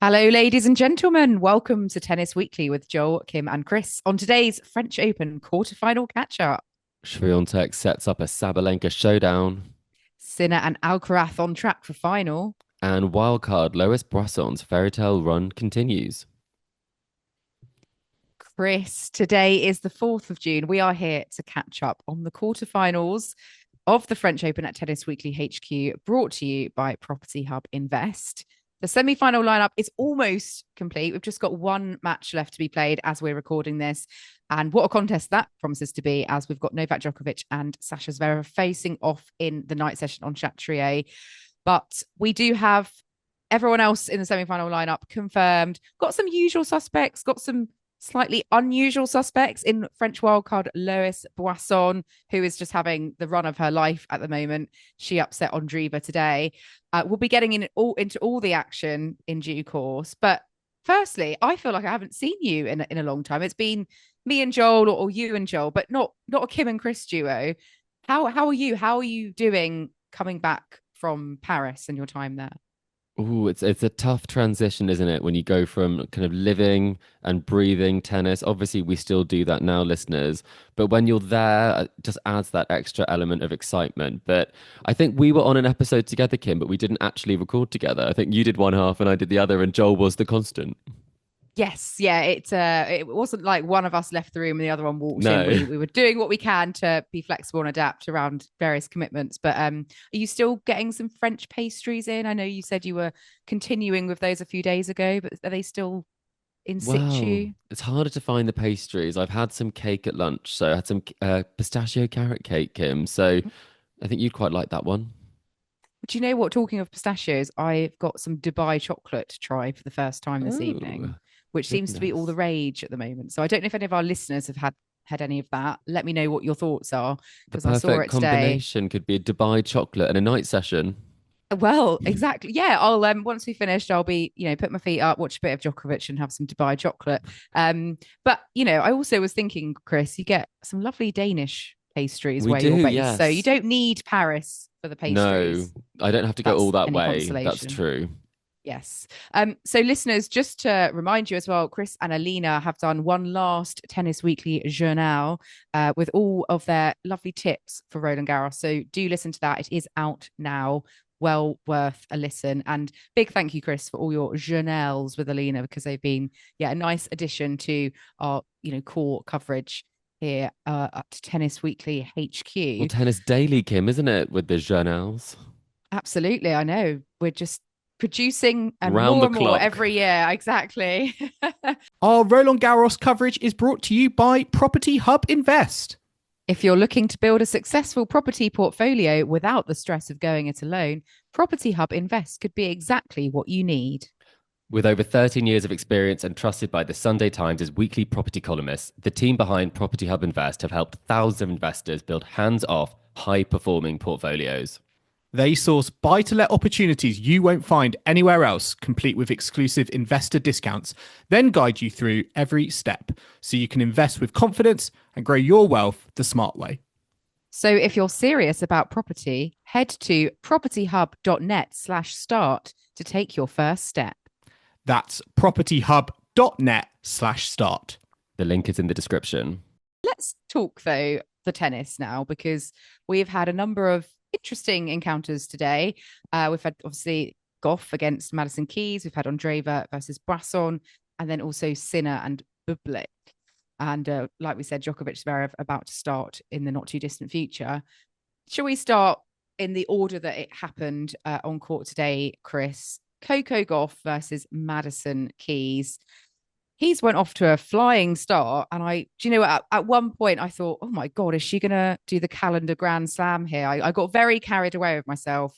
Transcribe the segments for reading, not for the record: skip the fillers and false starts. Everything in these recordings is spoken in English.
Hello, ladies and gentlemen. Welcome to Tennis Weekly with Joel, Kim, and Chris on today's French Open quarterfinal catch up. Swiatek sets up a Sabalenka showdown, Sinner and Alcaraz on track for final. and wildcard Lois Boisson's fairy tale run continues. Chris, today is the 4th of June. We are here to catch up on the quarterfinals of the French Open at Tennis Weekly HQ, brought to you by Property Hub Invest. The semi-final lineup is almost complete. We've just got one match left to be played as we're recording this. And what a contest that promises to be, as we've got Novak Djokovic and Sasha Zverev facing off in the night session on Chatrier. But we do have everyone else in the semi-final lineup confirmed. Got some usual suspects, got some slightly unusual suspects in French wildcard Lois Boisson, who is just having the run of her life at the moment. She upset Andreeva today. We'll be getting into all the action in due course. But firstly, I feel like I haven't seen you in a long time. It's been me and Joel, or you and Joel, but not a Kim and Chris duo. How are you? How are you doing coming back from Paris and your time there? Ooh, it's a tough transition, isn't it? When you go from kind of living and breathing tennis. Obviously, we still do that now, listeners. But when you're there, it just adds that extra element of excitement. But I think we were on an episode together, Kim, but we didn't actually record together. I think you did one half and I did the other, and Joel was the constant. Yes, yeah, it wasn't like one of us left the room and the other one walked in. No. We were doing what we can to be flexible and adapt around various commitments. But are you still getting some French pastries in? I know you said you were continuing with those a few days ago, but are they still in Well, situ? it's harder to find the pastries. I've had some cake at lunch, so I had some pistachio carrot cake, Kim. So I think you'd quite like that one. Do you know what? Talking of pistachios, I've got some Dubai chocolate to try for the first time this Oh, evening, which seems to be all the goodness. rage at the moment. So I don't know if any of our listeners have had any of that. Let me know what your thoughts are, The because I saw perfect it today. combination could be a Dubai chocolate and a night session. Well, exactly. Yeah, I'll once we finished, I'll be, put my feet up, watch a bit of Djokovic and have some Dubai chocolate. But I also was thinking, Chris, you get some lovely Danish pastries We where do, you're based. So you yes. don't need Paris for the No, pastries. I don't have to go all That's that any way. That's consolation. true. Yes. So listeners, just to remind you as well, Chris and Alina have done one last Tennis Weekly journal with all of their lovely tips for Roland-Garros. So do listen to that. It is out now. Well worth a listen. And big thank you, Chris, for all your journals with Alina, because they've been, a nice addition to our, core coverage here at Tennis Weekly Well, HQ. tennis daily, Kim, isn't it, with the journals? Absolutely. I know. We're just producing Round the and more clock. every year. Exactly. Our Roland-Garros coverage is brought to you by Property Hub Invest. If you're looking to build a successful property portfolio without the stress of going it alone, Property Hub Invest could be exactly what you need. With over 13 years of experience and trusted by the Sunday Times as weekly property columnists, the team behind Property Hub Invest have helped thousands of investors build hands-off, high-performing portfolios. They source buy-to-let opportunities you won't find anywhere else, complete with exclusive investor discounts, then guide you through every step so you can invest with confidence and grow your wealth the smart way. So if you're serious about property, head to propertyhub.net/start to take your first step. That's propertyhub.net/start. The link is in the description. Let's talk, though, the tennis now, because we've had a number of interesting encounters today. We've had, obviously, Gauff against Madison Keys. We've had Andreeva versus Boisson, and then also Sinner and Bublik. And like we said, Djokovic Zverev about to start in the not too distant future. Shall we start in the order that it happened on court today, Chris? Coco Gauff versus Madison Keys. He's went off to a flying start, and at one point I thought, oh my god, is she gonna do the calendar Grand Slam here? I got very carried away with myself.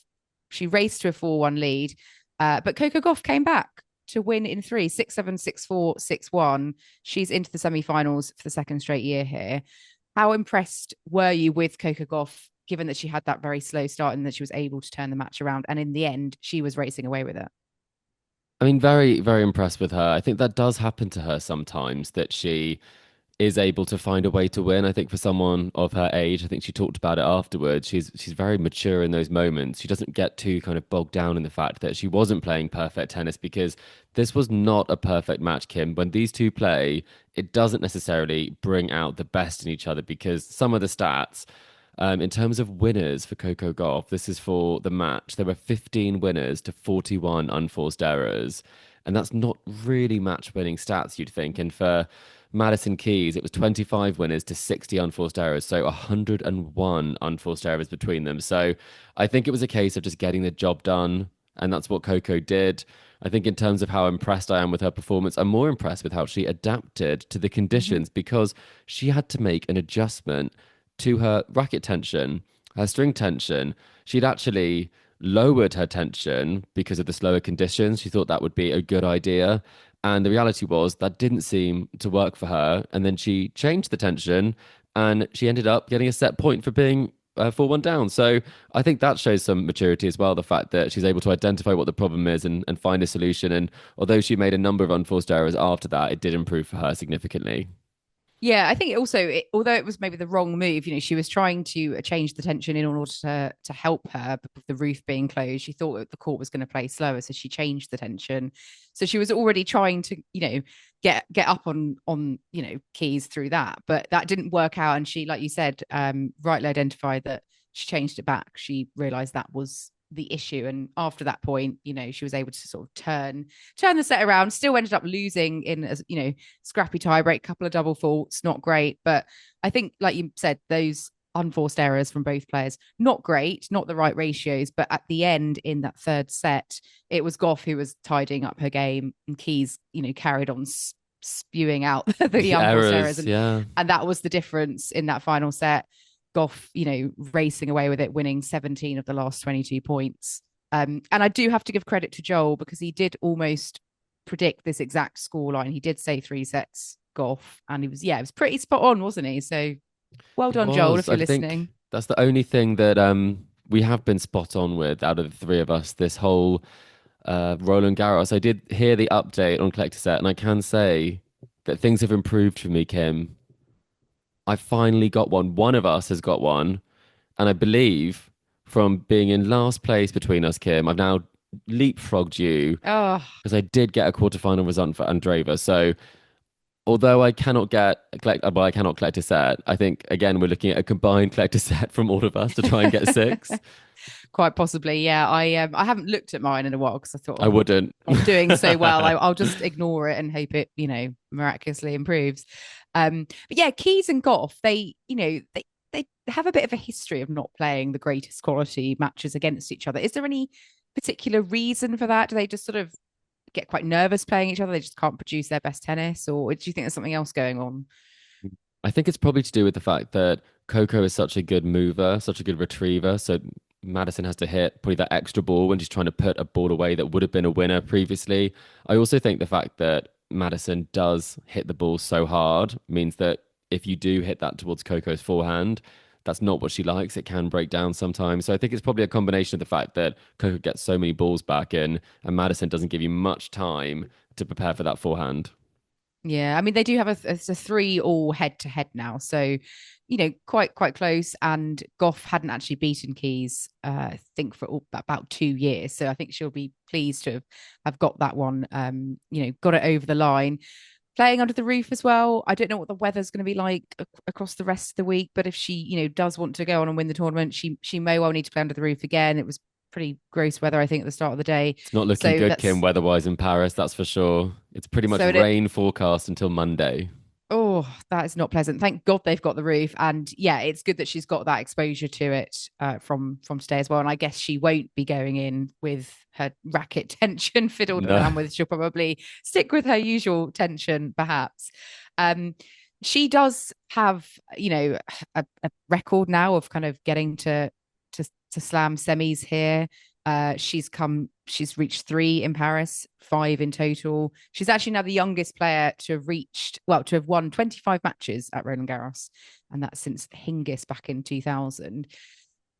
She raced to a 4-1 lead, but Coco Gauff came back to win in three, 6-7, 6-4, 6-1. She's into the semi-finals for the second straight year here. How impressed were you with Coco Gauff, given that she had that very slow start and that she was able to turn the match around, and in the end she was racing away with it? I mean, very, very impressed with her. I think that does happen to her sometimes, that she is able to find a way to win. I think for someone of her age, I think she talked about it afterwards. She's very mature in those moments. She doesn't get too kind of bogged down in the fact that she wasn't playing perfect tennis, because this was not a perfect match, Kim. When these two play, it doesn't necessarily bring out the best in each other, because some of the stats, in terms of winners for Coco Gauff, this is for the match. There were 15 winners to 41 unforced errors. And that's not really match winning stats, you'd think. And for Madison Keys, it was 25 winners to 60 unforced errors. So 101 unforced errors between them. So I think it was a case of just getting the job done. And that's what Coco did. I think in terms of how impressed I am with her performance, I'm more impressed with how she adapted to the conditions, because she had to make an adjustment to her racket tension, her string tension. She'd actually lowered her tension because of the slower conditions. She thought that would be a good idea. And the reality was that didn't seem to work for her. And then she changed the tension, and she ended up getting a set point for being 4-1 down. So I think that shows some maturity as well, the fact that she's able to identify what the problem is and find a solution. And although she made a number of unforced errors after that, it did improve for her significantly. Yeah, I think although it was maybe the wrong move, she was trying to change the tension in order to help her, but with the roof being closed, she thought that the court was going to play slower, so she changed the tension. So she was already trying to, get up on Keys through that, but that didn't work out. And she, like you said, rightly identified that she changed it back. She realized that was the issue, and after that point, she was able to sort of turn the set around. Still ended up losing in a scrappy tiebreak, couple of double faults, not great. But I think, like you said, those unforced errors from both players, not great, not the right ratios. But at the end, in that third set, it was Gauff who was tidying up her game, and Keys carried on spewing out the unforced errors, Yeah. and that was the difference in that final set. Gauff, racing away with it, winning 17 of the last 22 points. And I do have to give credit to Joel, because he did almost predict this exact scoreline. He did say 3 sets Gauff, and it was pretty spot on, wasn't he? So well done, Joel, if you're listening. That's the only thing that we have been spot on with out of the three of us this whole Roland-Garros. I did hear the update on Collector Set, and I can say that things have improved for me, Kim. I finally got one. One of us has got one. And I believe from being in last place between us, Kim, I've now leapfrogged you, Oh, because I did get a quarterfinal result for Andreeva. So although I cannot I cannot collect a set, I think, again, we're looking at a combined collector set from all of us to try and get 6. quite possibly. Yeah. I haven't looked at mine in a while, because I thought, I wouldn't. I'm doing so well. I'll just ignore it and hope it, miraculously improves. But yeah, Keys and Gauff, they have a bit of a history of not playing the greatest quality matches against each other. Is there any particular reason for that? Do they just sort of get quite nervous playing each other? They just can't produce their best tennis, or do you think there's something else going on? I think it's probably to do with the fact that Coco is such a good mover, such a good retriever. So Madison has to hit probably that extra ball when she's trying to put a ball away that would have been a winner previously. I also think the fact that Madison does hit the ball so hard means that if you do hit that towards Coco's forehand, that's not what she likes. It can break down sometimes. So I think it's probably a combination of the fact that Coco gets so many balls back in, and Madison doesn't give you much time to prepare for that forehand. Yeah, I mean, they do have a 3 all head to head now, so quite close. And Gauff hadn't actually beaten Keys, I think, for about 2 years, so I think she'll be pleased to have got that one. Got it over the line. Playing under the roof as well. I don't know what the weather's going to be like across the rest of the week, but if she does want to go on and win the tournament, she may well need to play under the roof again. It was pretty gross weather, I think, at the start of the day. It's not looking good, Kim, weather-wise in Paris, that's for sure. It's pretty much rain forecast until Monday. Oh, that is not pleasant. Thank God they've got the roof. And yeah, it's good that she's got that exposure to it from today as well. And I guess she won't be going in with her racket tension fiddled around with. She'll probably stick with her usual tension, perhaps. She does have, a record now of kind of getting to slam semis here. She's reached 3 in Paris, 5 in total. She's actually now the youngest player to have won 25 matches at Roland-Garros, and that's since Hingis back in 2000.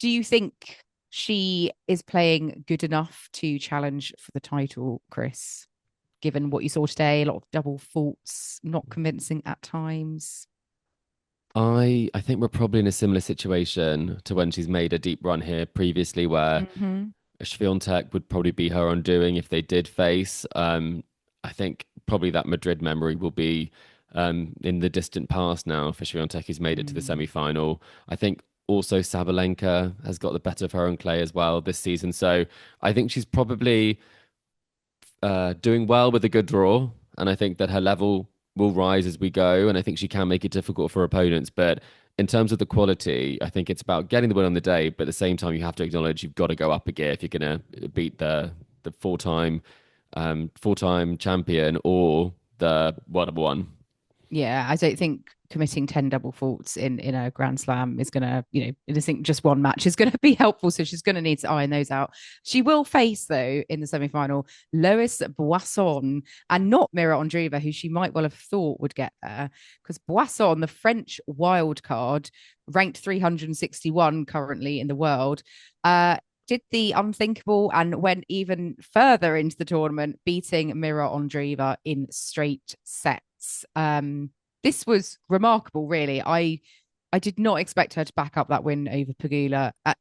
Do you think she is playing good enough to challenge for the title, Chris? given what you saw today? A lot of double faults, not convincing at times. I think we're probably in a similar situation to when she's made a deep run here previously, where Swiatek would probably be her undoing if they did face. I think probably that Madrid memory will be in the distant past now for Swiatek, who's made it to the semi-final. I think also Sabalenka has got the better of her own clay as well this season. So I think she's probably doing well with a good draw. And I think that her level will rise as we go. And I think she can make it difficult for opponents. But in terms of the quality, I think it's about getting the win on the day. But at the same time, you have to acknowledge you've got to go up a gear if you're going to beat the four-time champion or the whatever one. Yeah, I don't think committing 10 double faults in a Grand Slam is going to, I think just one match is going to be helpful. So she's going to need to iron those out. She will face, though, in the semi-final, Lois Boisson and not Mirra Andreeva, who she might well have thought would get there, because Boisson, the French wild card, ranked 361 currently in the world, did the unthinkable and went even further into the tournament, beating Mirra Andreeva in straight sets. This was remarkable, really. I did not expect her to back up that win over Pegula, at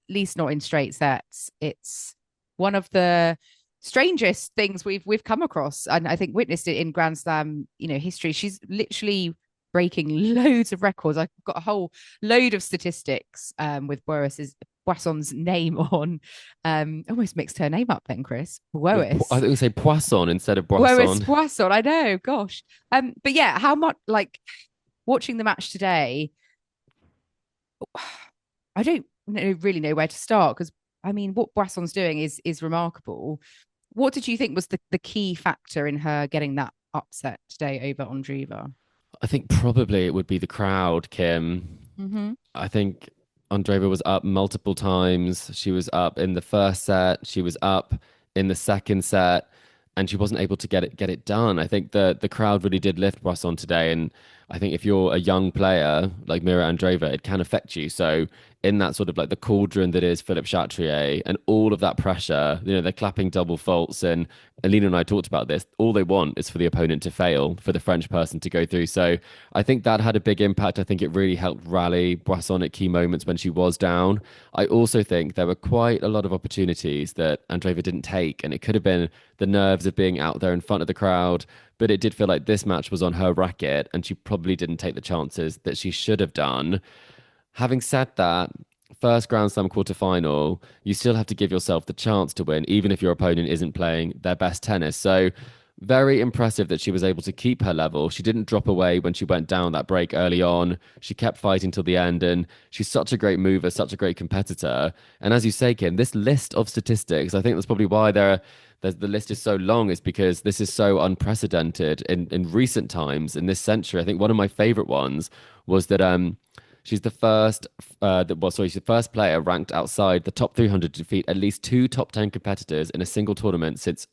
least not in straight sets. It's one of the strangest things we've come across, and I think witnessed it in Grand Slam, history. She's literally breaking loads of records. I've got a whole load of statistics with Boisson's name on. Almost mixed her name up then, Chris. Lois. I think we say Poisson instead of Boisson. Lois Boisson, I know, gosh. But yeah, how much, like, watching the match today, I don't really know where to start, because I mean, what Boisson's doing is remarkable. What did you think was the key factor in her getting that upset today over Andreeva? I think probably it would be the crowd, Kim. I think Andreeva was up multiple times. She was up in the first set. She was up in the second set, and she wasn't able to get it done. I think the crowd really did lift Boisson today, and I think if you're a young player like Mirra Andreeva, it can affect you. So in that sort of like the cauldron that is Philippe Chatrier and all of that pressure, they're clapping double faults, and Alina and I talked about this. All they want is for the opponent to fail, for the French person to go through. So I think that had a big impact. I think it really helped rally Boisson at key moments when she was down. I also think there were quite a lot of opportunities that Andreeva didn't take, and it could have been the nerves of being out there in front of the crowd, but it did feel like this match was on her racket, and she probably didn't take the chances that she should have done. Having said that, first Grand Slam quarterfinal, you still have to give yourself the chance to win, even if your opponent isn't playing their best tennis. So very impressive that she was able to keep her level. She didn't drop away when she went down that break early on. She kept fighting till the end, and she's such a great mover, such a great competitor. And as you say, Kim, this list of statistics, I think that's probably why the list is so long, is because this is so unprecedented in recent times in this century. I think one of my favorite ones was that she's the first she's the first player ranked outside the top 300 to defeat at least 2 top 10 competitors in a single tournament since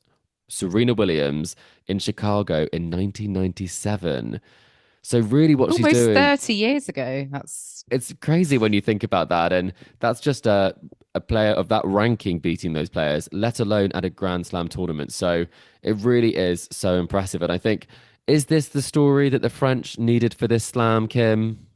Serena Williams in Chicago in 1997. So really what she's doing... Almost 30 years ago. It's crazy when you think about that. And that's just a player of that ranking beating those players, let alone at a Grand Slam tournament. So it really is so impressive. And I think, is this the story that the French needed for this slam, Kim?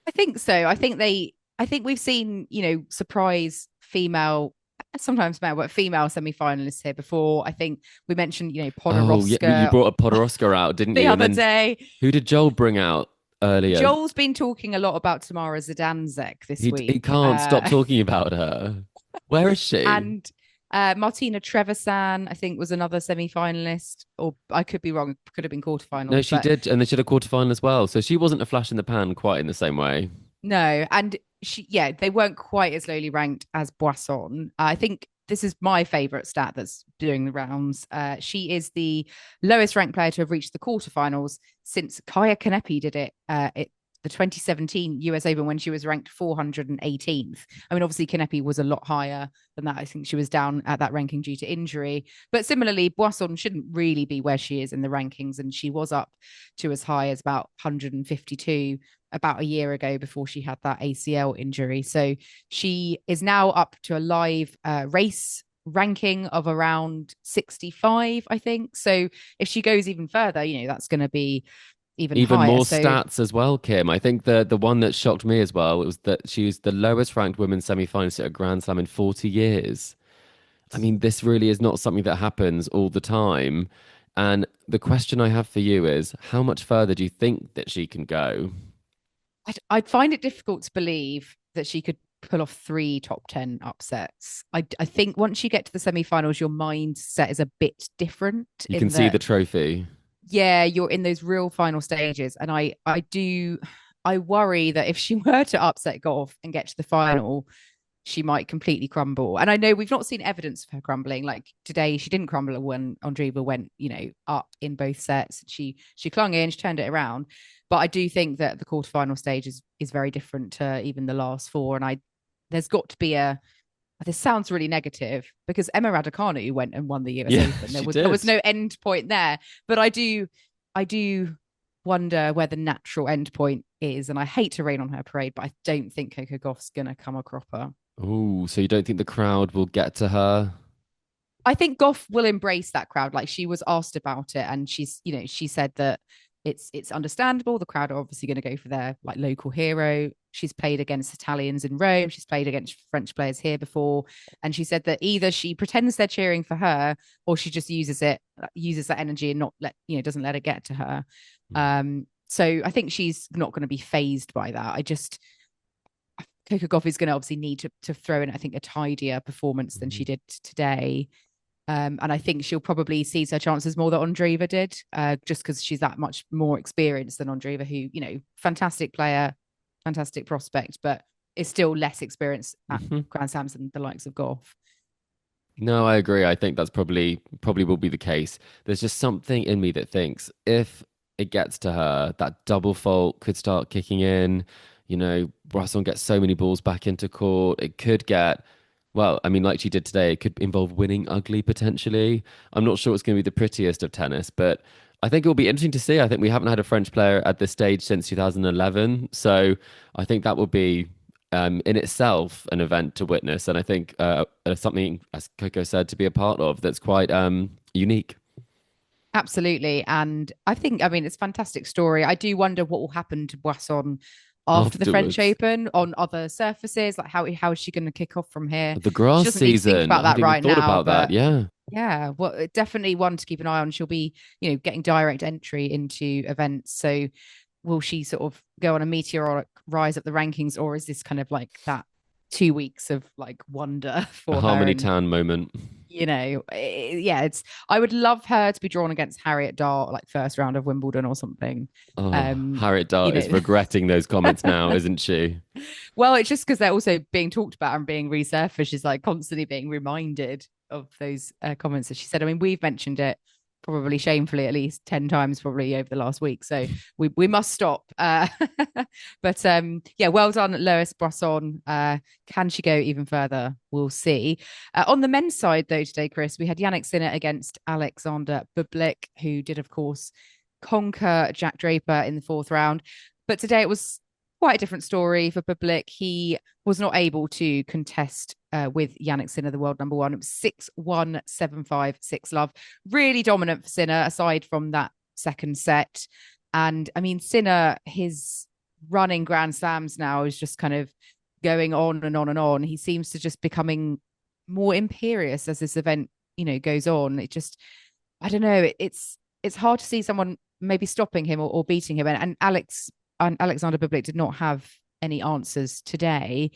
I think so. I think we've seen, surprise female, sometimes male, but female semi-finalists here before. I think we mentioned, Podoroska. Oh, yeah, you brought a Podoroska out, didn't you? The other day. Who did Joel bring out earlier? Joel's been talking a lot about Tamara Zidanzek this week. He can't stop talking about her. Where is she? And Martina Trevisan, I think, was another semi-finalist, or I could be wrong. Could have been quarterfinal. No, she did, and then she had a quarterfinal as well. So she wasn't a flash in the pan quite in the same way. No, and they weren't quite as lowly ranked as Boisson. I think this is my favorite stat that's doing the rounds. She is the lowest ranked player to have reached the quarterfinals since Kaya Kanepi did it the 2017 US Open when she was ranked 418th. I mean, obviously Kanepi was a lot higher than that. I think she was down at that ranking due to injury. But similarly, Boisson shouldn't really be where she is in the rankings, and she was up to as high as about 152 about a year ago before she had that ACL injury. So she is now up to a live race ranking of around 65, I think. So if she goes even further, that's going to be even higher. More So stats as well, Kim. I think the one that shocked me as well was that she was the lowest ranked women's semi-finalist at a Grand Slam in 40 years. I mean, this really is not something that happens all the time. And the question I have for you is, how much further do you think that she can go? I find it difficult to believe that she could pull off 3 top 10 upsets. I think once you get to the semi-finals, your mindset is a bit different. You can see the trophy. Yeah, you're in those real final stages. And I worry that if she were to upset Gauff and get to the final, she might completely crumble. And I know we've not seen evidence of her crumbling. Like today, she didn't crumble when Andreeva went, up in both sets. She clung in, she turned it around. But I do think that the quarterfinal stage is very different to even the last 4. And there's got to be this sounds really negative because Emma Raducanu went and won the US Open. There was no end point there. But I do wonder where the natural end point is. And I hate to rain on her parade, but I don't think Coco Gauff's going to come a cropper. Oh, so you don't think the crowd will get to her? I think Gauff will embrace that crowd. Like she was asked about it, and she said that it's understandable. The crowd are obviously going to go for their like local hero. She's played against Italians in Rome. She's played against French players here before, and she said that either she pretends they're cheering for her, or she just uses that energy and doesn't let it get to her. So I think she's not going to be fazed by that. Coco Gauff is going to obviously need to throw in, I think, a tidier performance than she did today. And I think she'll probably seize her chances more than Andreeva did, just because she's that much more experienced than Andreeva, who, fantastic player, fantastic prospect, but is still less experienced at Grand Slams than the likes of Gauff. No, I agree. I think that's probably will be the case. There's just something in me that thinks if it gets to her, that double fault could start kicking in. Boisson gets so many balls back into court. It could get, well, I mean, like she did today, it could involve winning ugly potentially. I'm not sure it's going to be the prettiest of tennis, but I think it will be interesting to see. I think we haven't had a French player at this stage since 2011. So I think that will be in itself an event to witness. And I think something, as Coco said, to be a part of that's quite unique. Absolutely. And it's a fantastic story. I do wonder what will happen to Boisson after the French Open on other surfaces. Like how is she going to kick off from here? The grass season. Think about that right now. About that, yeah. Yeah, well, definitely one to keep an eye on. She'll be, getting direct entry into events. So will she sort of go on a meteoric rise up the rankings, or is this kind of like that 2 weeks of like wonder for a Harmony Tan moment? I would love her to be drawn against Harriet Dart, like first round of Wimbledon or something. Harriet Dart is regretting those comments now, isn't she? Well, it's just because they're also being talked about and being resurfaced. She's like constantly being reminded of those comments that she said. I mean, we've mentioned it probably shamefully at least 10 times probably over the last week, so we must stop. But well done Lois Boisson. Can she go even further? We'll see. On the men's side though today, Chris, we had Jannik Sinner against Alexander Bublik, who did of course conquer Jack Draper in the 4th round, but today it was quite a different story for Bublik. He was not able to contest with Jannik Sinner, the world number 1. It was 6-1, 7-5, 6-love. Really dominant for Sinner, aside from that second set. And I mean, Sinner, his running Grand Slams now is just kind of going on and on and on. He seems to just becoming more imperious as this event, goes on. It just, I don't know. It's hard to see someone maybe stopping him or beating him. And Alexander Bublik did not have any answers today.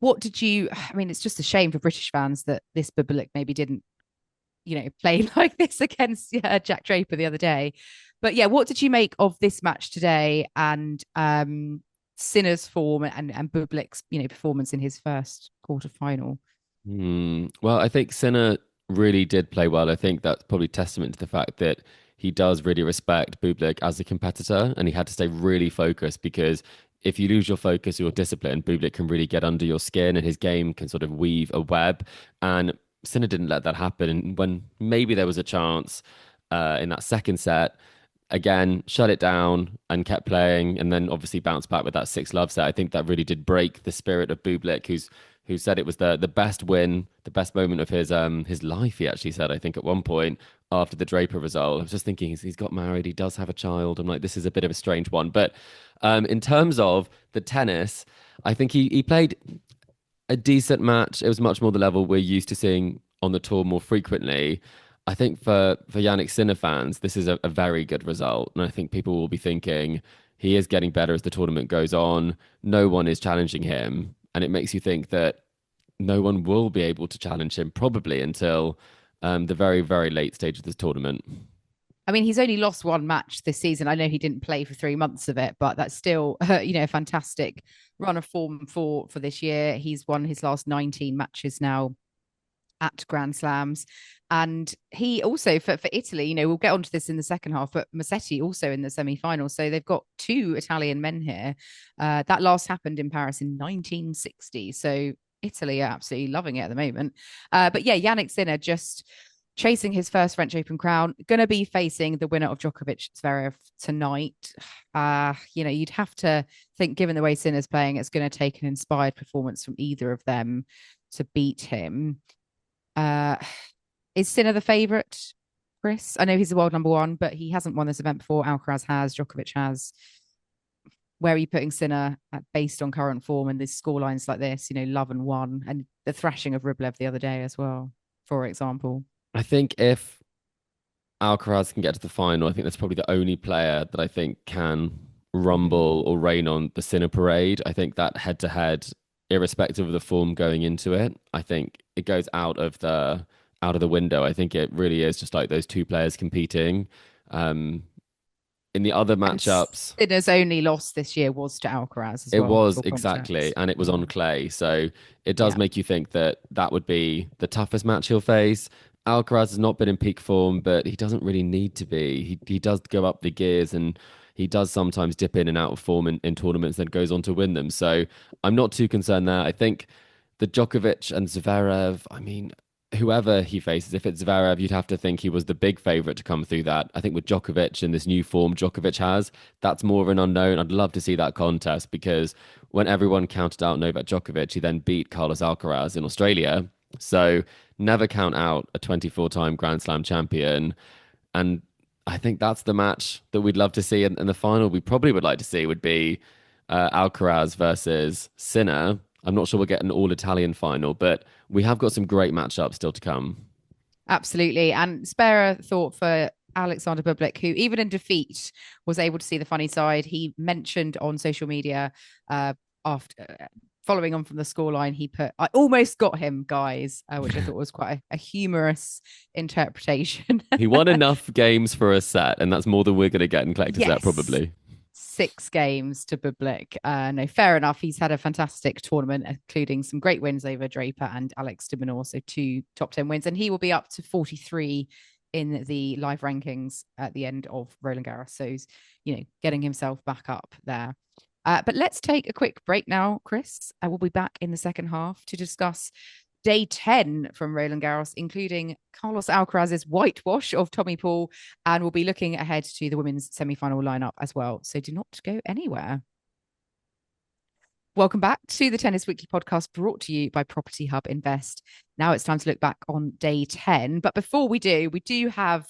It's just a shame for British fans that this Bublik maybe didn't, play like this against Jack Draper the other day. But yeah, what did you make of this match today and Sinner's form and Bublik's, performance in his first quarterfinal? Well, I think Sinner really did play well. I think that's probably testament to the fact that he does really respect Bublik as a competitor, and he had to stay really focused because if you lose your focus, your discipline, Bublik can really get under your skin and his game can sort of weave a web. And Sinner didn't let that happen. And when maybe there was a chance in that second set, again, shut it down and kept playing, and then obviously bounced back with that 6-love set. I think that really did break the spirit of Bublik, who's who said it was the best win, the best moment of his life. He actually said, I think, at one point after the Draper result. I was just thinking he's got married, he does have a child. I'm like, this is a bit of a strange one. But in terms of the tennis, I think he played a decent match. It was much more the level we're used to seeing on the tour more frequently. I think for Jannik Sinner fans, this is a very good result. And I think people will be thinking he is getting better as the tournament goes on. No one is challenging him. And it makes you think that no one will be able to challenge him probably until the very, very late stage of this tournament. I mean, he's only lost one match this season. I know he didn't play for 3 months of it, but that's still, a fantastic run of form for this year. He's won his last 19 matches now at Grand Slams. And he also, for Italy, we'll get onto this in the second half, but Musetti also in the semi-final. So they've got 2 Italian men here. That last happened in Paris in 1960. So Italy are absolutely loving it at the moment. But yeah, Jannik Sinner just chasing his first French Open crown, going to be facing the winner of Djokovic Zverev tonight. You'd have to think, given the way Sinner's playing, it's going to take an inspired performance from either of them to beat him. Is Sinner the favourite, Chris? I know he's the world number 1, but he hasn't won this event before. Alcaraz has, Djokovic has. Where are you putting Sinner based on current form and these scorelines like this, love and 1, and the thrashing of Rublev the other day as well, for example? I think if Alcaraz can get to the final, I think that's probably the only player that I think can rumble or rain on the Sinner parade. I think that head-to-head, irrespective of the form going into it, I think it goes out of the window. I think it really is just like those 2 players competing. In the other matchups, Sinner's only loss this year was to Alcaraz as it well. was exactly, and it was on clay. So it does make you think that would be the toughest match he'll face. Alcaraz has not been in peak form, but he doesn't really need to be. He does go up the gears, and he does sometimes dip in and out of form in tournaments, then goes on to win them. So I'm not too concerned there. I think the Djokovic and Zverev, I mean, whoever he faces, if it's Zverev, you'd have to think he was the big favourite to come through that. I think with Djokovic and this new form Djokovic has, that's more of an unknown. I'd love to see that contest, because when everyone counted out Novak Djokovic, he then beat Carlos Alcaraz in Australia. So never count out a 24-time Grand Slam champion. And I think that's the match that we'd love to see. And the final we probably would like to see would be Alcaraz versus Sinner. I'm not sure we'll get an all-Italian final, but we have got some great matchups still to come. Absolutely. And spare a thought for Alexander Bublik, who even in defeat was able to see the funny side. He mentioned on social media after following on from the scoreline, he put, "I almost got him, guys," which I thought was quite a humorous interpretation. He won enough games for a set, and that's more than we're going to get in collector's set, probably. 6 games to Bublik. No, fair enough. He's had a fantastic tournament, including some great wins over Draper and Alex de Minaur, so 2 top 10 wins, and he will be up to 43 in the live rankings at the end of Roland-Garros. So he's, getting himself back up there. But let's take a quick break now, Chris. I will be back in the second half to discuss day 10 from Roland-Garros, including Carlos Alcaraz's whitewash of Tommy Paul, and we'll be looking ahead to the women's semi-final lineup as well. So do not go anywhere. Welcome back to the Tennis Weekly podcast, brought to you by Property Hub Invest. Now it's time to look back on day 10. But before we do have,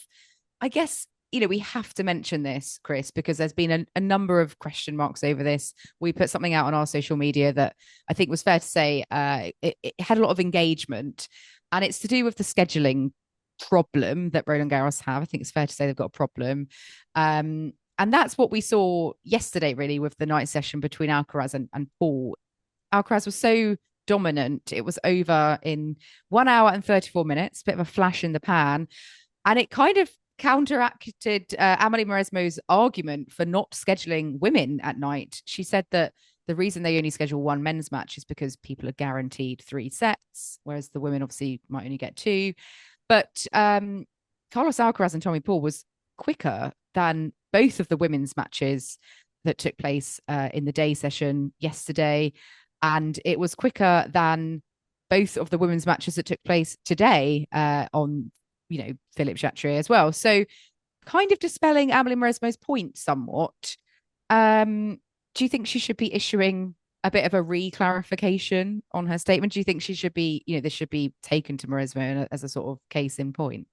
I guess, we have to mention this, Chris, because there's been a number of question marks over this. We put something out on our social media that I think was fair to say it had a lot of engagement, and it's to do with the scheduling problem that Roland-Garros have. I think it's fair to say they've got a problem. And that's what we saw yesterday, really, with the night session between Alcaraz and Paul. Alcaraz was so dominant. It was over in 1 hour and 34 minutes, bit of a flash in the pan. And it kind of counteracted Amelie Mauresmo's argument for not scheduling women at night. She said that the reason they only schedule 1 men's match is because people are guaranteed 3 sets, whereas the women obviously might only get 2. But Carlos Alcaraz and Tommy Paul was quicker than both of the women's matches that took place in the day session yesterday. And it was quicker than both of the women's matches that took place today on Philippe Chatrier as well. So kind of dispelling Amelie Mauresmo's point somewhat. Do you think she should be issuing a bit of a re-clarification on her statement? Do you think she should be, this should be taken to Marisma as a sort of case in point?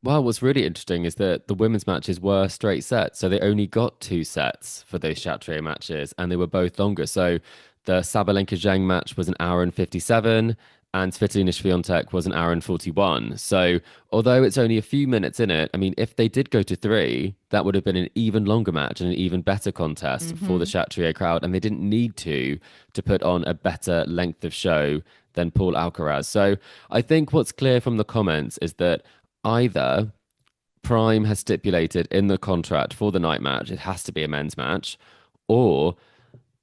Well, what's really interesting is that the women's matches were straight sets. So they only got 2 sets for those Chatrier matches, and they were both longer. So the Sabalenka Zheng match was an hour and 57, and Svitolina Swiatek was an hour and 41. So although it's only a few minutes in it, I mean, if they did go to 3, that would have been an even longer match and an even better contest for the Chatrier crowd. And they didn't need to put on a better length of show than Paul Alcaraz. So I think what's clear from the comments is that either Prime has stipulated in the contract for the night match, it has to be a men's match, or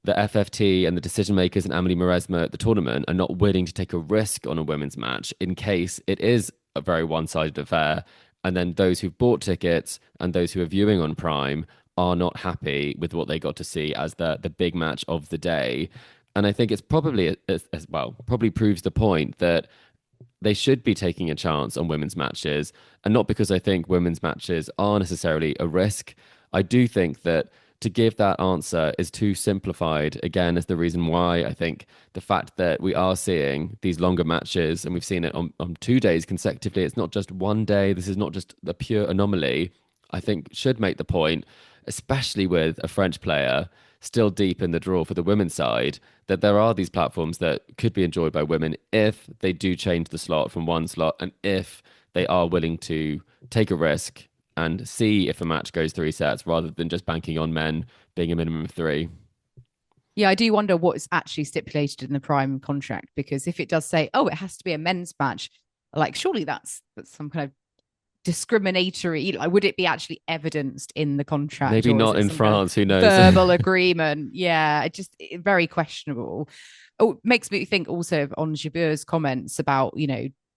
the FFT and the decision makers and Amelie Mauresmo at the tournament are not willing to take a risk on a women's match in case it is a very one-sided affair. And then those who've bought tickets and those who are viewing on Prime are not happy with what they got to see as the big match of the day. And I think it's probably, as well, probably proves the point that they should be taking a chance on women's matches. And not because I think women's matches are necessarily a risk. I do think that to give that answer is too simplified, again, as the reason why I think the fact that we are seeing these longer matches, and we've seen it on 2 days consecutively, it's not just one day, this is not just a pure anomaly, I think should make the point, especially with a French player still deep in the draw for the women's side, that there are these platforms that could be enjoyed by women if they do change the slot from one slot, and if they are willing to take a risk and see if a match goes 3 sets rather than just banking on men being a minimum of 3. Yeah, I do wonder what's actually stipulated in the Prime contract, because if it does say, oh, it has to be a men's match, like surely that's some kind of discriminatory, like, would it be actually evidenced in the contract? Maybe not in France, who knows? Verbal agreement. Yeah, very questionable. Oh, it makes me think also on Jabeur's comments about,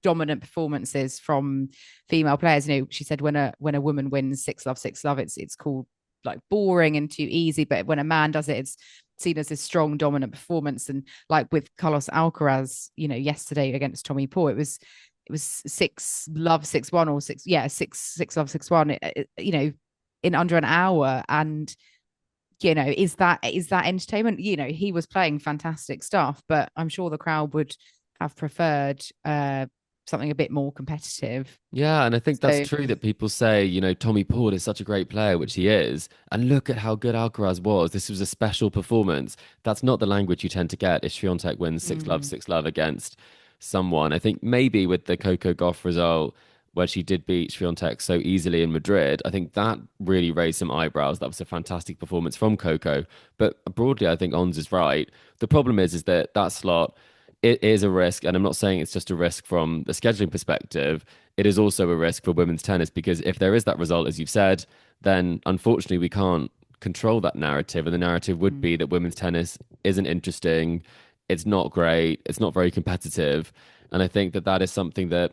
dominant performances from female players. She said when a woman wins 6-love, 6-love, it's called like boring and too easy, but when a man does it, it's seen as a strong dominant performance. And like with Carlos Alcaraz, yesterday against Tommy Paul, it was 6-love, 6-1, or 6-love, 6-1, in under an hour. And is that entertainment? He was playing fantastic stuff, but I'm sure the crowd would have preferred something a bit more competitive. Yeah, and I think that's true that people say, Tommy Paul is such a great player, which he is, and look at how good Alcaraz was. This was a special performance. That's not the language you tend to get if Swiatek wins 6-love, 6-love against someone. I think maybe with the Coco Gauff result, where she did beat Swiatek so easily in Madrid, I think that really raised some eyebrows. That was a fantastic performance from Coco. But broadly, I think Ons is right. The problem is that slot, it is a risk, and I'm not saying it's just a risk from the scheduling perspective. It is also a risk for women's tennis, because if there is that result, as you've said, then unfortunately we can't control that narrative. And the narrative would be that women's tennis isn't interesting, it's not great, it's not very competitive. And I think that is something that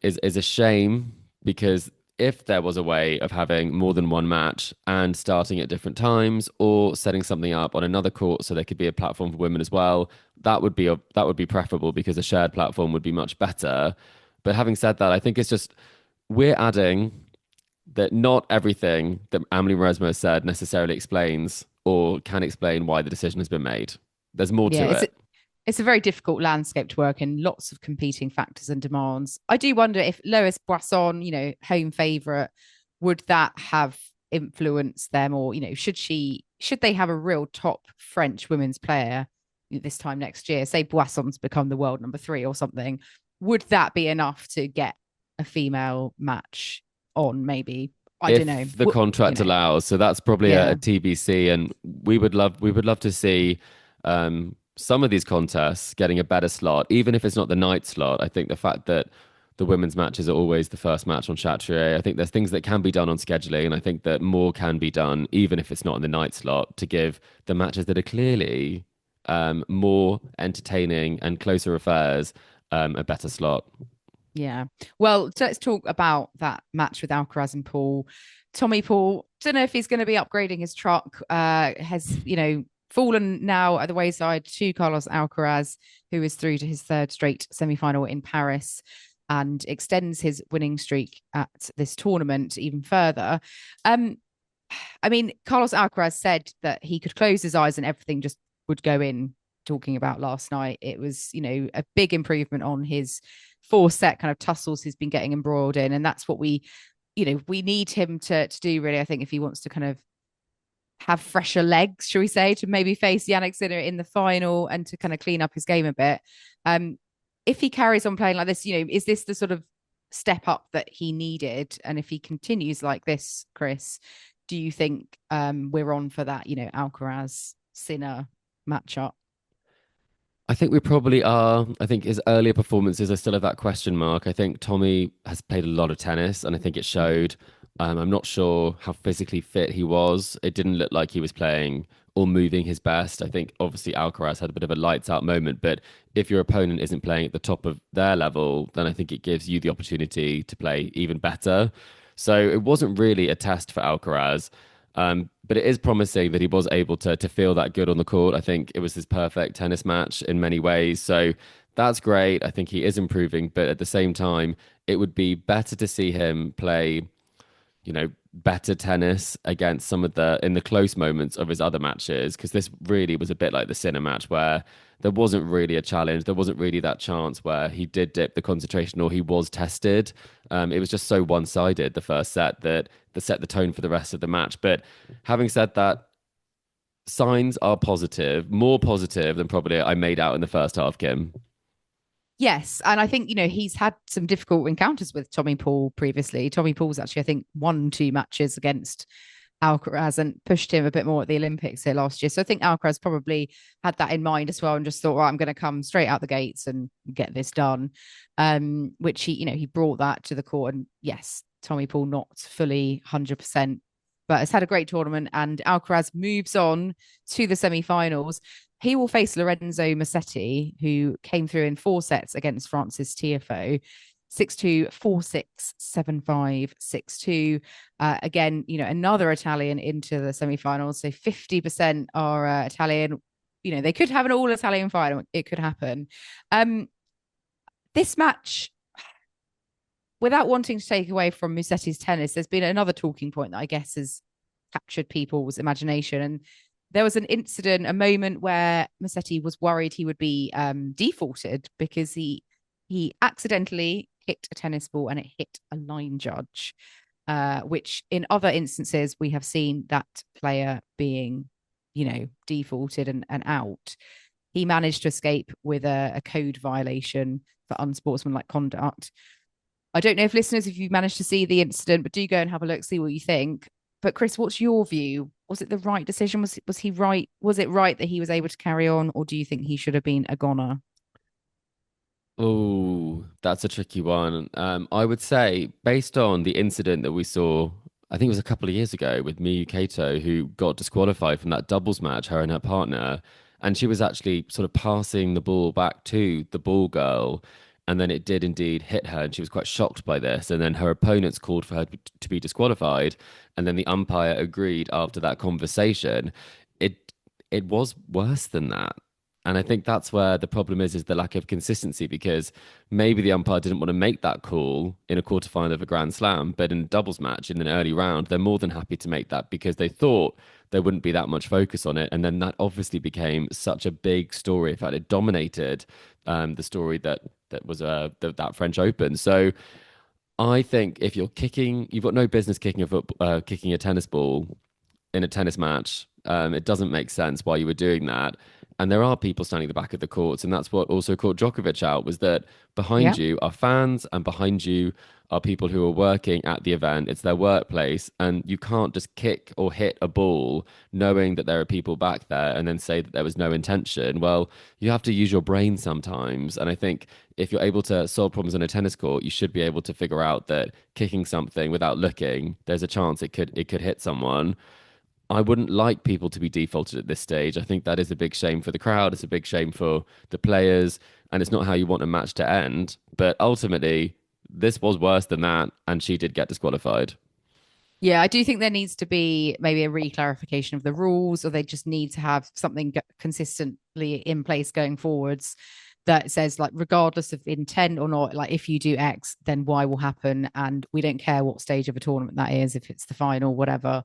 is a shame, because if there was a way of having more than one match and starting at different times, or setting something up on another court so there could be a platform for women as well, that would be preferable, because a shared platform would be much better. But having said that, I think it's just, we're adding that not everything that Amelie Mauresmo said necessarily explains or can explain why the decision has been made. There's more to it. It's a very difficult landscape to work in, lots of competing factors and demands. I do wonder if Lois Boisson, home favourite, would that have influenced them? Or, should they have a real top French women's player this time next year? Say Boisson's become the world number 3 or something. Would that be enough to get a female match on, maybe? I don't know. The contract allows. So that's probably a TBC. And we would love to see some of these contests getting a better slot, even if it's not the night slot. I think the fact that the women's matches are always the first match on Chatrier, I think there's things that can be done on scheduling, and I think that more can be done, even if it's not in the night slot, to give the matches that are clearly more entertaining and closer affairs a better slot. Yeah. Well, so let's talk about that match with Alcaraz and Paul. Tommy Paul, don't know if he's going to be upgrading his truck, has, fallen now at the wayside to Carlos Alcaraz, who is through to his 3rd straight semi-final in Paris and extends his winning streak at this tournament even further. Carlos Alcaraz said that he could close his eyes and everything just would go in talking about last night. It was, a big improvement on his 4-set kind of tussles he's been getting embroiled in. And that's what we need him to do, really, I think, if he wants to kind of have fresher legs, shall we say, to maybe face Jannik Sinner in the final and to kind of clean up his game a bit. If he carries on playing like this, is this the sort of step up that he needed? And if he continues like this, Chris, do you think we're on for that, Alcaraz Sinner matchup? I think we probably are. I think his earlier performances are still of that question mark. I think Tommy has played a lot of tennis, and I think it showed. I'm not sure how physically fit he was. It didn't look like he was playing or moving his best. I think obviously Alcaraz had a bit of a lights out moment, but if your opponent isn't playing at the top of their level, then I think it gives you the opportunity to play even better. So it wasn't really a test for Alcaraz. But it is promising that he was able to feel that good on the court. I think it was his perfect tennis match in many ways. So that's great. I think he is improving, but at the same time, it would be better to see him play, better tennis against some of in the close moments of his other matches, because this really was a bit like the Sinner match where there wasn't really a challenge. There wasn't really that chance where he did dip the concentration or he was tested. It was just so one-sided, the first set, that set the tone for the rest of the match. But having said that, signs are positive, more positive than probably I made out in the first half, Kim. Yes. And I think, he's had some difficult encounters with Tommy Paul previously. Tommy Paul's actually, I think, won 2 matches against Alcaraz and pushed him a bit more at the Olympics here last year. So I think Alcaraz probably had that in mind as well and just thought, I'm going to come straight out the gates and get this done. Which he brought that to the court. And yes, Tommy Paul not fully 100%, but has had a great tournament. And Alcaraz moves on to the semi-finals. He will face Lorenzo Musetti, who came through in 4 sets against Frances Tiafoe. 6-2, 4-6, 7-5, 6-2. Again, another Italian into the semi-finals. So 50% are Italian. They could have an all-Italian final. It could happen. This match, without wanting to take away from Musetti's tennis, there's been another talking point that I guess has captured people's imagination. And there was an incident, a moment where Musetti was worried he would be defaulted because he accidentally hit a tennis ball and it hit a line judge, which in other instances we have seen that player being, defaulted and out. He managed to escape with a code violation for unsportsmanlike conduct. I don't know if you've managed to see the incident, but do go and have a look, see what you think. But Chris, what's your view? Was it the right decision? Was he right? Was it right that he was able to carry on, or do you think he should have been a goner? Oh, that's a tricky one. I would say, based on the incident that we saw, I think it was a couple of years ago with Miyu Kato, who got disqualified from that doubles match, her and her partner, and she was actually sort of passing the ball back to the ball girl, and then it did indeed hit her, and she was quite shocked by this. And then her opponents called for her to be disqualified, and then the umpire agreed after that conversation. It was worse than that. And I think that's where the problem is the lack of consistency, because maybe the umpire didn't want to make that call in a quarterfinal of a Grand Slam, but in a doubles match in an early round, they're more than happy to make that because they thought there wouldn't be that much focus on it. And then that obviously became such a big story. In fact, it dominated the story that was that French Open. So I think if you're kicking, you've got no business kicking a tennis ball in a tennis match. It doesn't make sense why you were doing that. And there are people standing at the back of the courts, and that's what also caught Djokovic out, was that behind you are fans, and behind you are people who are working at the event. It's their workplace, and you can't just kick or hit a ball knowing that there are people back there and then say that there was no intention. Well, you have to use your brain sometimes. And I think if you're able to solve problems on a tennis court, you should be able to figure out that kicking something without looking, there's a chance it could hit someone. I wouldn't like people to be defaulted at this stage. I think that is a big shame for the crowd. It's a big shame for the players, and it's not how you want a match to end. But ultimately, this was worse than that, and she did get disqualified. Yeah, I do think there needs to be maybe a re-clarification of the rules, or they just need to have something consistently in place going forwards that says, like, regardless of intent or not, like, if you do X, then Y will happen. And we don't care what stage of a tournament that is, if it's the final, whatever.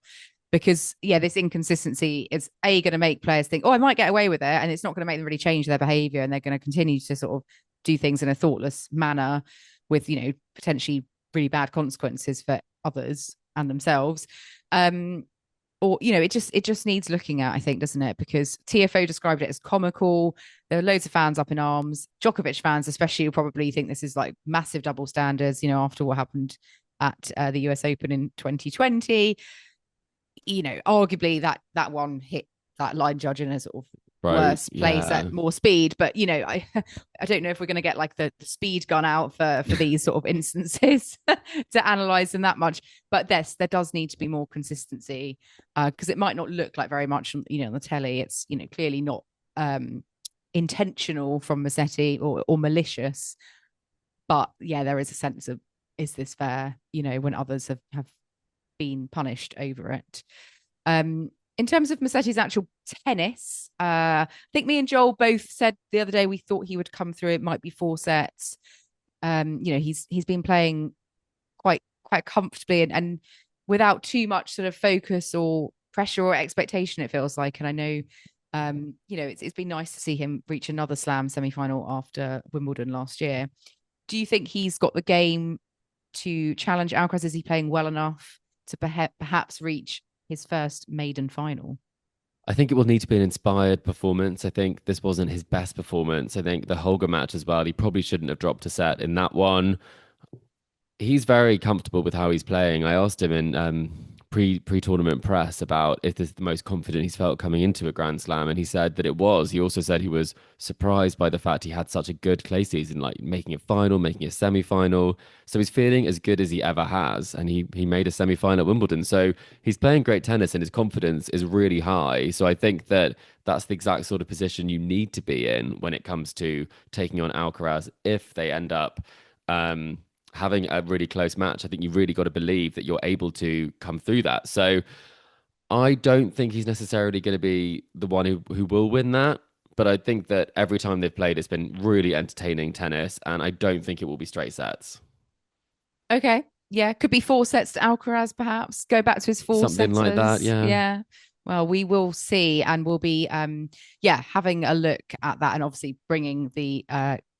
because this inconsistency is going to make players think, oh, I might get away with it, and it's not going to make them really change their behavior, and they're going to continue to sort of do things in a thoughtless manner with potentially really bad consequences for others and themselves. Or it just needs looking at, I think, doesn't it? Because Tiafoe described it as comical. There are loads of fans up in arms. Djokovic fans especially will probably think this is like massive double standards, after what happened at the US Open in 2020. Arguably that one hit that line judge in a sort of worse place at more speed. But I don't know if we're going to get like the speed gun out for these sort of instances to analyze them that much. But there does need to be more consistency, because it might not look like very much on the telly. It's clearly not intentional from Musetti or malicious. But there is a sense of, is this fair? When others have been punished over it. In terms of Musetti's actual tennis, I think me and Joel both said the other day we thought he would come through. It might be 4 sets. He's been playing quite comfortably and without too much sort of focus or pressure or expectation, it feels like. And I know, it's been nice to see him reach another slam semi-final after Wimbledon last year. Do you think he's got the game to challenge Alcaraz? Is he playing well enough to perhaps reach his first maiden final? I think it will need to be an inspired performance. I think this wasn't his best performance. I think the Holger match as well, he probably shouldn't have dropped a set in that one. He's very comfortable with how he's playing. I asked him in pre-tournament press about if this is the most confident he's felt coming into a Grand Slam, and he said that it was. He also said he was surprised by the fact he had such a good clay season, like making a final, making a semi-final. So he's feeling as good as he ever has, and he made a semi-final at Wimbledon. So he's playing great tennis, and his confidence is really high. So I think that that's the exact sort of position you need to be in when it comes to taking on Alcaraz if they end up having a really close match. I think you really got to believe that you're able to come through that. So I don't think he's necessarily going to be the one who will win that. But I think that every time they've played, it's been really entertaining tennis. And I don't think it will be straight sets. Okay. Yeah. Could be 4 sets to Alcaraz, perhaps. Go back to his 4 setters. Something like that. Yeah. Yeah. Well, we will see. And we'll be, having a look at that and obviously bringing the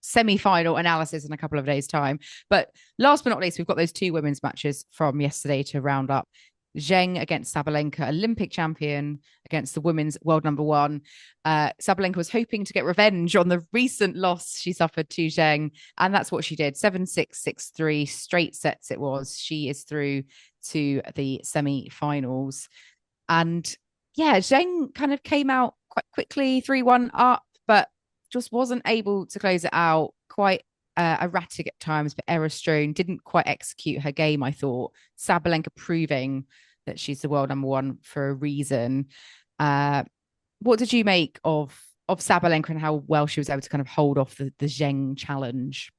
semi-final analysis in a couple of days' time. But last but not least, we've got those 2 women's matches from yesterday to round up. Zheng against Sabalenka, Olympic champion, against the women's world number 1. Sabalenka was hoping to get revenge on the recent loss she suffered to Zheng, and that's what she did. 7-6, 6-3, straight sets it was. She is through to the semi-finals. And Zheng kind of came out quite quickly, 3-1 up, but just wasn't able to close it out. Quite erratic at times, but error-strewn. Didn't quite execute her game, I thought. Sabalenka proving that she's the world number 1 for a reason. What did you make of Sabalenka and how well she was able to kind of hold off the Zheng challenge?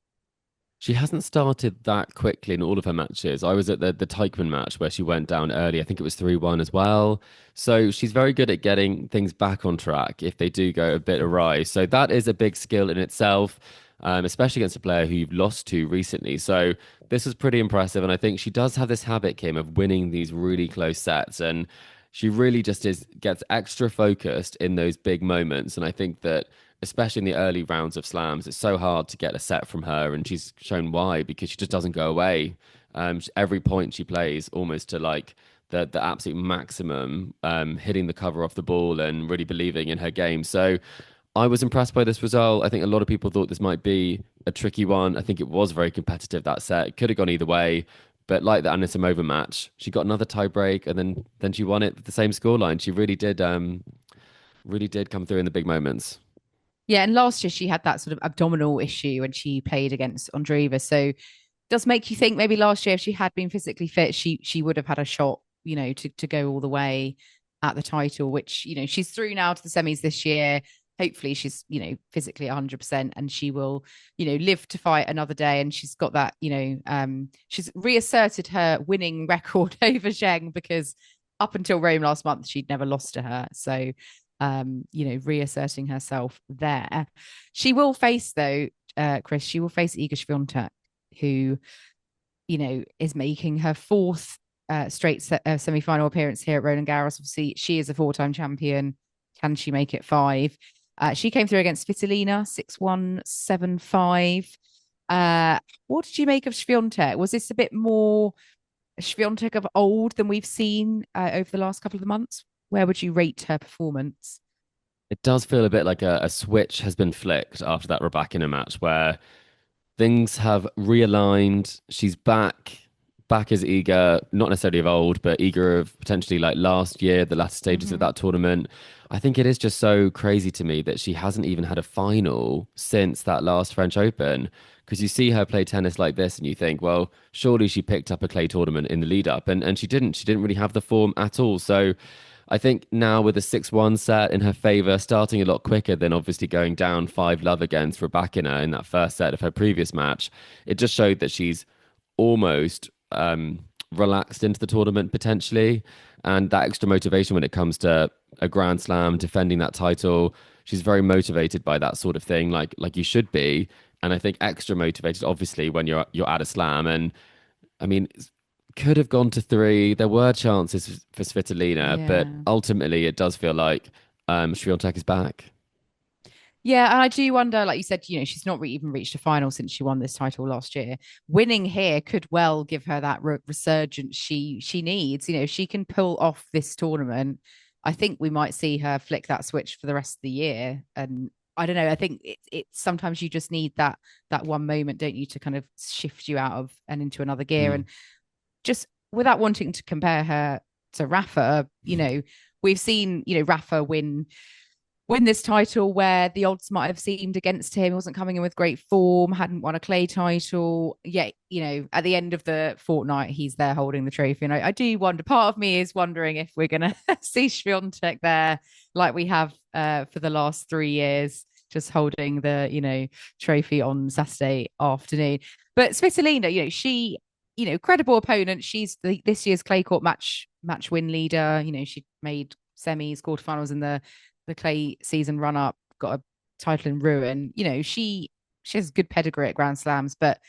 She hasn't started that quickly in all of her matches. I was at the Teichmann match where she went down early. I think it was 3-1 as well. So she's very good at getting things back on track if they do go a bit awry. So that is a big skill in itself, especially against a player who you've lost to recently. So this was pretty impressive. And I think she does have this habit, Kim, of winning these really close sets. And she really just gets extra focused in those big moments. And I think that especially in the early rounds of slams, it's so hard to get a set from her, and she's shown why, because she just doesn't go away. Every point she plays almost to like the absolute maximum, hitting the cover off the ball and really believing in her game. So I was impressed by this result. I think a lot of people thought this might be a tricky one. I think it was very competitive, that set. It could have gone either way. But like the Aryna Sabalenka match, she got another tie break, and then she won it with the same scoreline. She really did come through in the big moments. Yeah, and last year she had that sort of abdominal issue when she played against Andreeva. So it does make you think maybe last year if she had been physically fit, she would have had a shot, to go all the way at the title, which, she's through now to the semis this year. Hopefully she's, physically 100%, and she will, live to fight another day. And she's got that, she's reasserted her winning record over Zheng, because up until Rome last month, she'd never lost to her. So reasserting herself there. She will face, though, Chris, she will face Iga Swiatek, who, is making her 4th straight semi-final appearance here at Roland-Garros. Obviously, she is a four-time champion. Can she make it five? She came through against Svitolina 6-1, 7-5. What did you make of Swiatek? Was this a bit more Swiatek of old than we've seen over the last couple of months? Where would you rate her performance? It does feel a bit like a switch has been flicked after that Rybakina match where things have realigned. She's back as Iga, not necessarily of old, but Iga of potentially like last year, the latter stages of that tournament. I think it is just so crazy to me that she hasn't even had a final since that last French Open. Because you see her play tennis like this and you think, well, surely she picked up a clay tournament in the lead up. And she didn't. She didn't really have the form at all. So I think now with a 6-1 set in her favour, starting a lot quicker than obviously going down 5-love against Rybakina in that first set of her previous match, it just showed that she's almost relaxed into the tournament potentially, and that extra motivation when it comes to a Grand Slam, defending that title. She's very motivated by that sort of thing, like you should be. And I think extra motivated, obviously, when you're at a slam. And I mean, could have gone to 3. There were chances for Svitolina, but ultimately, it does feel like Swiatek is back. Yeah, and I do wonder, like you said, she's not even reached a final since she won this title last year. Winning here could well give her that resurgence she needs. If she can pull off this tournament, I think we might see her flick that switch for the rest of the year. And I don't know, I think it's sometimes you just need that one moment, don't you, to kind of shift you out of and into another gear. And just without wanting to compare her to Rafa, we've seen, Rafa win this title where the odds might have seemed against him. He wasn't coming in with great form, hadn't won a clay title. Yet, at the end of the fortnight, he's there holding the trophy. And I do wonder, part of me is wondering if we're going to see Swiatek there like we have for the last 3 years, just holding the, trophy on Saturday afternoon. But Svitolina, she, credible opponent. She's this year's clay court match win leader. She made semis, quarterfinals in the clay season run up, got a title in Rouen. She has good pedigree at Grand Slams, but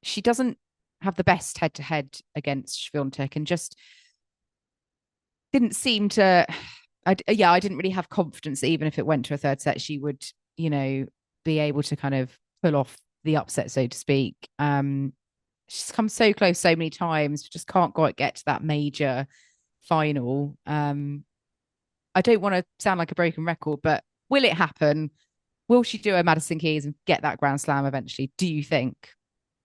she doesn't have the best head to head against Swiatek, and just didn't seem to. I didn't really have confidence that even if it went to a third set, she would, be able to kind of pull off the upset, so to speak. She's come so close so many times, just can't quite get to that major final. I don't want to sound like a broken record, but will it happen? Will she do a Madison Keys and get that Grand Slam eventually? Do you think?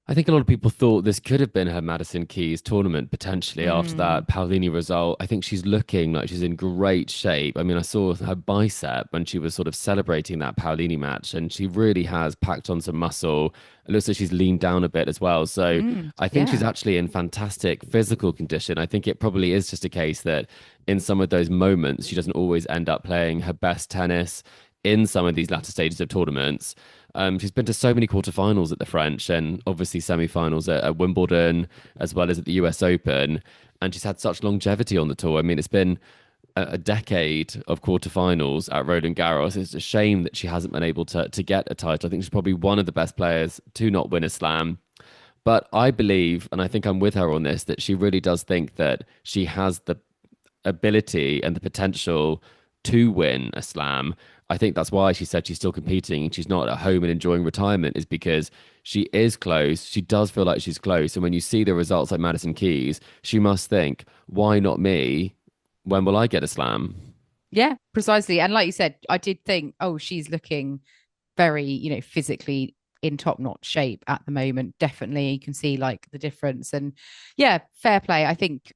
I think a lot of people thought this could have been her Madison Keys tournament potentially after that Paolini result. I think she's looking like she's in great shape. I mean, I saw her bicep when she was sort of celebrating that Paolini match, and she really has packed on some muscle. It looks like she's leaned down a bit as well. So I think she's actually in fantastic physical condition. I think it probably is just a case that in some of those moments, she doesn't always end up playing her best tennis in some of these latter stages of tournaments. She's been to so many quarterfinals at the French and obviously semi-finals at Wimbledon as well as at the US Open. And she's had such longevity on the tour. I mean, it's been a decade of quarterfinals at Roland-Garros. It's a shame that she hasn't been able to get a title. I think she's probably one of the best players to not win a slam. But I believe, and I think I'm with her on this, that she really does think that she has the ability and the potential to win a slam. I think that's why she said she's still competing and she's not at home and enjoying retirement, is because she is close. She does feel like she's close. And when you see the results like Madison Keys, she must think, why not me? When will I get a slam? Yeah, precisely. And like you said, I did think, she's looking very, physically in top-notch shape at the moment. Definitely, you can see like the difference. And yeah, fair play. I think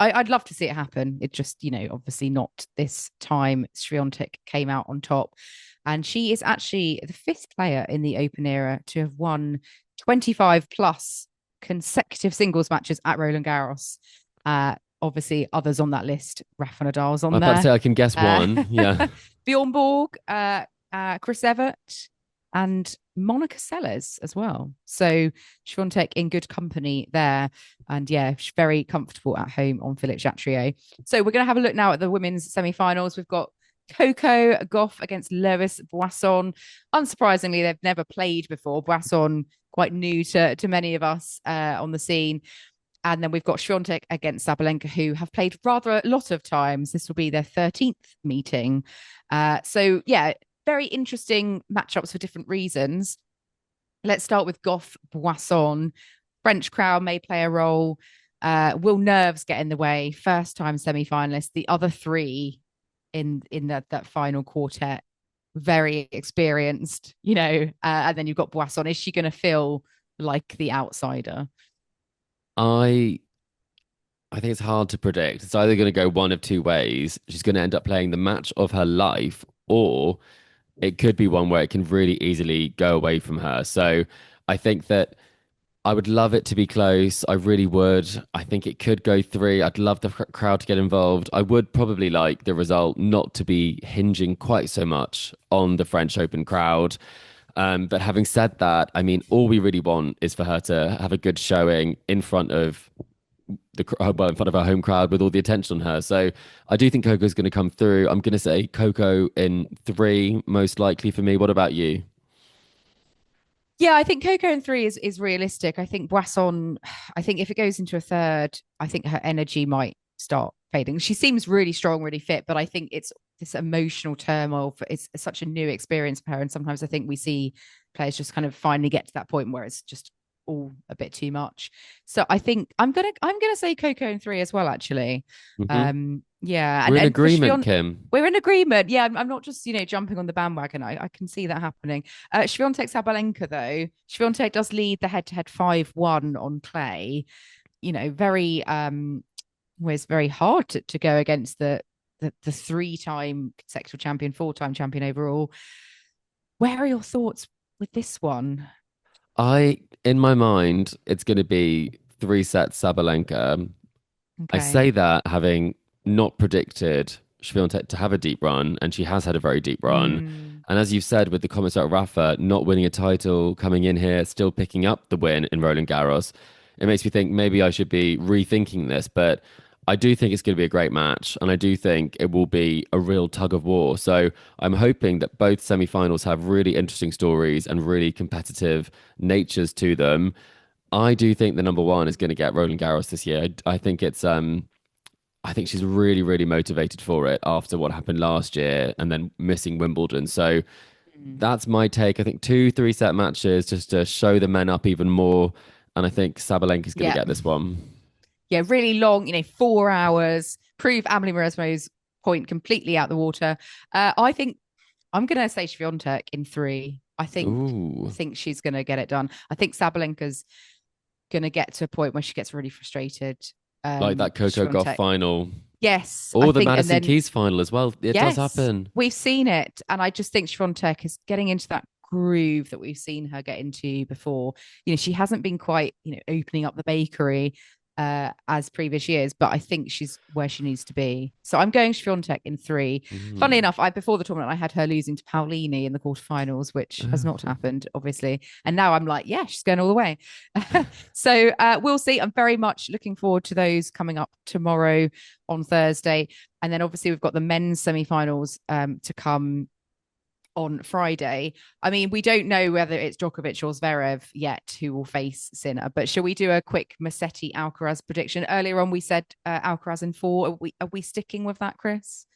I'd love to see it happen. It just, obviously not this time. Swiatek came out on top, and she is actually the 5th player in the Open era to have won 25 plus consecutive singles matches at Roland-Garros. Obviously, others on that list, Rafa Nadal's on there. I'd say I can guess one. Yeah. Bjorn Borg, Chris Evert, and Monica Seles as well. So Swiatek in good company there. And yeah, she's very comfortable at home on Philippe Chatrier. So we're going to have a look now at the women's semi-finals. We've got Coco Gauff against Lois Boisson. Unsurprisingly, they've never played before. Boisson, quite new to many of us on the scene. And then we've got Swiatek against Sabalenka, who have played rather a lot of times. This will be their 13th meeting. So, yeah, very interesting matchups for different reasons. Let's start with Gauff Boisson. French crowd may play a role. Will nerves get in the way? First time semi-finalists. The other three in that final quartet, very experienced, and then you've got Boisson. Is she going to feel like the outsider? I think it's hard to predict. It's either going to go one of two ways. She's going to end up playing the match of her life, or it could be one where it can really easily go away from her. So I think that I would love it to be close. I really would. I think it could go three. I'd love the crowd to get involved. I would probably like the result not to be hinging quite so much on the French Open crowd. But having said that, I mean, all we really want is for her to have a good showing in front of in front of her home crowd with all the attention on her. So I do think Coco's going to come through. I'm going to say Coco in three, most likely for me. What about you? Yeah, I think Coco in three is realistic. I think Boisson, I think if it goes into a third, I think her energy might start fading. She seems really strong, really fit, but I think it's this emotional turmoil. It's such a new experience for her. And sometimes I think we see players just kind of finally get to that point where it's just all a bit too much. So I think I'm gonna say Coco in three as well, actually. Yeah, We're in and agreement, Kim. We're in agreement. Yeah, I'm not just jumping on the bandwagon. I can see that happening. Swiatek Sabalenka though, Swiatek does lead the head-to-head 5-1 on clay. Very was very hard to go against the three-time consecutive champion, four-time champion overall. Where are your thoughts with this one? In my mind, it's going to be three sets Sabalenka. I Okay. say that having not predicted Swiatek to have a deep run, and she has had a very deep run. And as you've said with the comments about Rafa not winning a title, coming in here, still picking up the win in Roland-Garros, it makes me think maybe I should be rethinking this. But I do think it's going to be a great match, and I do think it will be a real tug of war. So I'm hoping that both semi-finals have really interesting stories and really competitive natures to them. I do think the number one is going to get Roland-Garros this year. I think it's I think she's really, really motivated for it after what happened last year and then missing Wimbledon. So that's my take. I think 2 3 set matches just to show the men up even more. And I think Sabalenka's going to get this one. Yeah, really long, 4 hours, prove Amelie Mauresmo's point completely out the water. I think I'm going to say Swiatek in three. I think she's going to get it done. I think Sabalenka's going to get to a point where she gets really frustrated. Like that Coco Gauff final. Yes. Or the Madison Keys final as well. It does happen. We've seen it. And I just think Swiatek is getting into that groove that we've seen her get into before. She hasn't been quite, opening up the bakery as previous years, but I think she's where she needs to be. So I'm going Swiatek in three. Funnily enough, before the tournament, I had her losing to Paolini in the quarterfinals, which has not happened, obviously. And now I'm like, yeah, she's going all the way. So we'll see. I'm very much looking forward to those coming up tomorrow on Thursday. And then obviously we've got the men's semi-finals to come on Friday. I mean, we don't know whether it's Djokovic or Zverev yet who will face Sinner, but shall we do a quick Musetti Alcaraz prediction? Earlier on, we said Alcaraz in four. Are we sticking with that, Chris?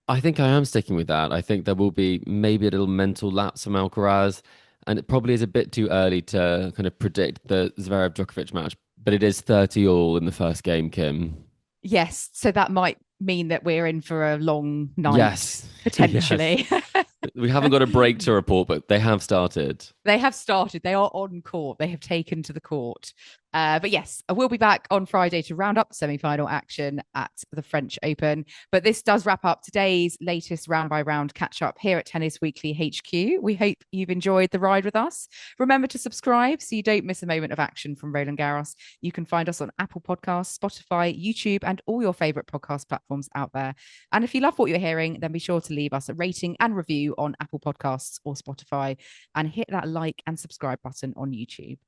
I think I am sticking with that. I think there will be maybe a little mental lapse from Alcaraz, and it probably is a bit too early to kind of predict the Zverev Djokovic match, but it is 30-all in the first game, Kim. Yes, so that might mean that we're in for a long night, yes, potentially. Yes. We haven't got a break to report, but they have started. They have started. They are on court. They have taken to the court. But yes, I will be back on Friday to round up the semi-final action at the French Open. But this does wrap up today's latest round by round catch up here at Tennis Weekly HQ. We hope you've enjoyed the ride with us. Remember to subscribe so you don't miss a moment of action from Roland-Garros. You can find us on Apple Podcasts, Spotify, YouTube, and all your favorite podcast platforms out there. And if you love what you're hearing, then be sure to leave us a rating and review on Apple Podcasts or Spotify, and hit that like and subscribe button on YouTube.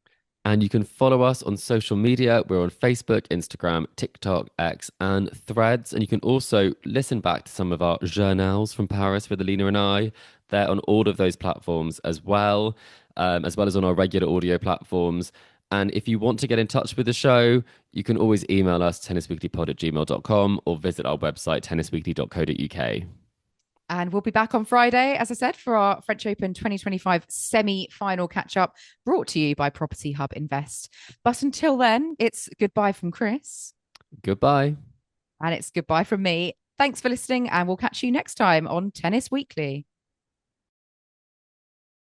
And you can follow us on social media. We're on Facebook, Instagram, TikTok, X, and Threads. And you can also listen back to some of our journals from Paris with Alina and I. They're on all of those platforms as well as on our regular audio platforms. And if you want to get in touch with the show, you can always email us tennisweeklypod@gmail.com or visit our website tennisweekly.co.uk. And we'll be back on Friday, as I said, for our French Open 2025 semi-final catch-up, brought to you by Property Hub Invest. But until then, it's goodbye from Chris. Goodbye. And it's goodbye from me. Thanks for listening, and we'll catch you next time on Tennis Weekly.